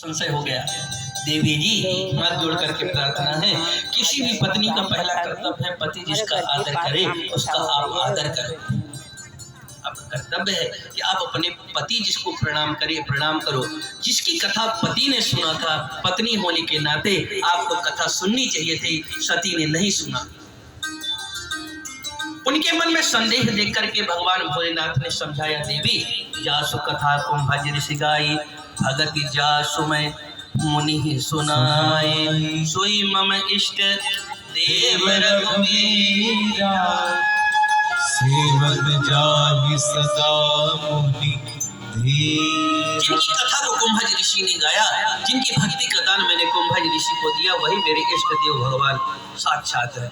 संशय हो गया। देवी जी हाथ जोड़ करके प्रार्थना है, किसी भी पत्नी का पहला कर्तव्य है पति जिसका आदर करे उसका आप आदर करें। आपका कर्तव्य है कि आप अपने पति जिसको प्रणाम करिए, प्रणाम करो। जिसकी कथा पति ने सुना था, पत्नी होने के नाते आपको कथा सुननी चाहिए थी, सती ने नहीं सुना। उनके मन में संदेह देख करके भगवान भोलेनाथ ने समझाया, देवी जासु कथा कुंभ ऋषि गाई, भगत जासु मैं मुनि सुनाए, सोई मम इष्ट देव रघुवीरा, सेवक जाहि सदा मुनि धीरा। जिनकी कथा को कुंभज ऋषि ने गाया, जिनकी भक्ति का दान मैंने कुंभज ऋषि को दिया, वही मेरे इष्ट देव भगवान साक्षात है।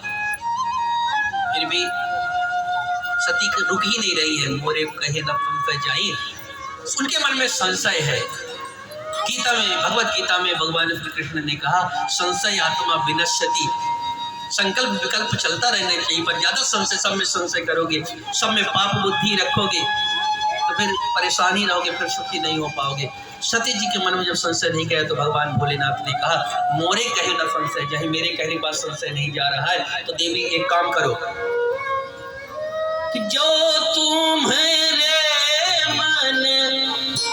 फिर भी सती रुक ही नहीं रही है, मोरे कहे न पंकज जाई। उनके मन में संशय है। गीता में, भगवत गीता में भगवान श्री कृष्ण ने कहा, संशय आत्मा विनश्यति। संकल्प विकल्प चलता रहना चाहिए, पर ज्यादा संशय, सब में संशय करोगे, सब में पाप बुद्धि रखोगे तो फिर परेशानी रहोगे, फिर सुखी नहीं हो पाओगे। सती जी के मन में जब संशय नहीं गया तो भगवान भोलेनाथ ने कहा, मोरे कहे न संशय जाहि, मेरे कहने के बाद संशय नहीं जा रहा है तो देवी एक काम करो कि जो तुम्हारे मन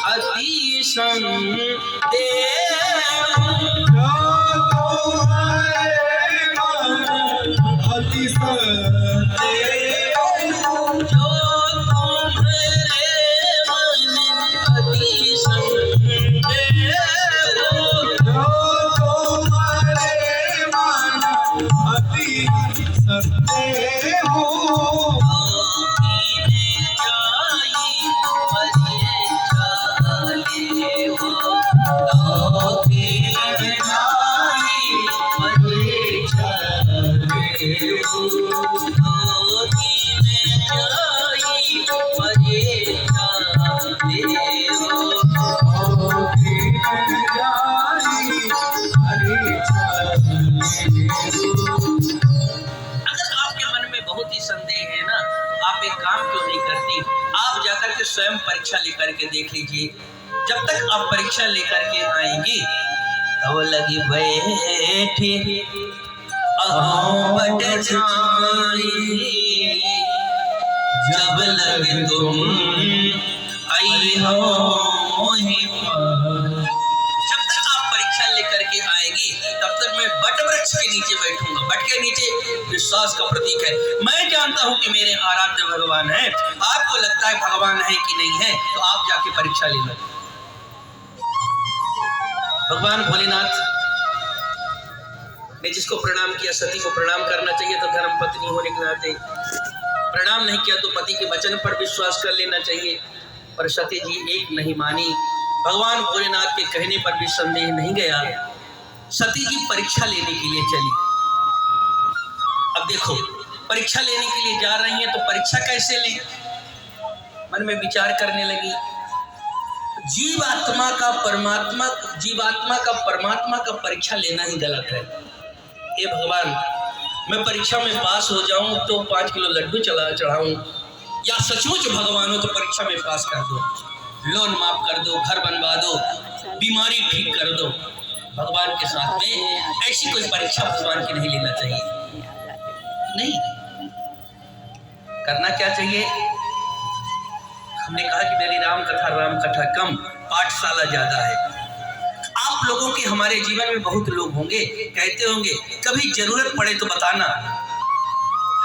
अति संदेह, स्वयं परीक्षा लेकर के देख लीजिए। जब तक आप परीक्षा लेकर के आएंगी तब लगी बैठी बट जाई, जब लगे तुम आई हो मोहि पार। जब तक आप परीक्षा लेकर के आएंगी तब तक मैं बट वृक्ष के नीचे बैठूंगा। बट के नीचे विश्वास का प्रतीक है। मैं जानता हूं कि मेरे आराध्य भगवान है। आपको लगता है भगवान है कि नहीं है, तो आप जाके परीक्षा ले लो। भगवान भोलेनाथ ने जिसको प्रणाम किया, सती को प्रणाम करना चाहिए तो धर्म पत्नी होने के नाते। प्रणाम नहीं किया तो पति के वचन पर विश्वास कर लेना चाहिए, पर सती जी एक नहीं मानी। भगवान भोलेनाथ के कहने पर भी संदेह नहीं गया। सती जी परीक्षा लेने के लिए चली। अब देखो, परीक्षा लेने के लिए जा रही हैं तो परीक्षा कैसे लें? मन में विचार करने लगी। जीवात्मा का परमात्मा का परीक्षा लेना ही गलत है। हे भगवान, मैं परीक्षा में पास हो जाऊं तो 5 किलो लड्डू चढ़ाऊं, या सचमुच भगवान हो तो परीक्षा में पास कर दो, लोन माफ कर दो, घर बनवा दो, बीमारी ठीक कर दो। भगवान के साथ में ऐसी कोई परीक्षा भगवान की नहीं लेना चाहिए। नहीं करना क्या चाहिए? हमने कहा कि मेरी राम कथा कम, पाठशाला ज्यादा है। आप लोगों के हमारे जीवन में बहुत लोग होंगे, कहते होंगे कभी जरूरत पड़े तो बताना,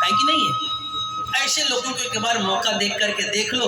है कि नहीं है? ऐसे लोगों को एक बार मौका देख करके देख लो।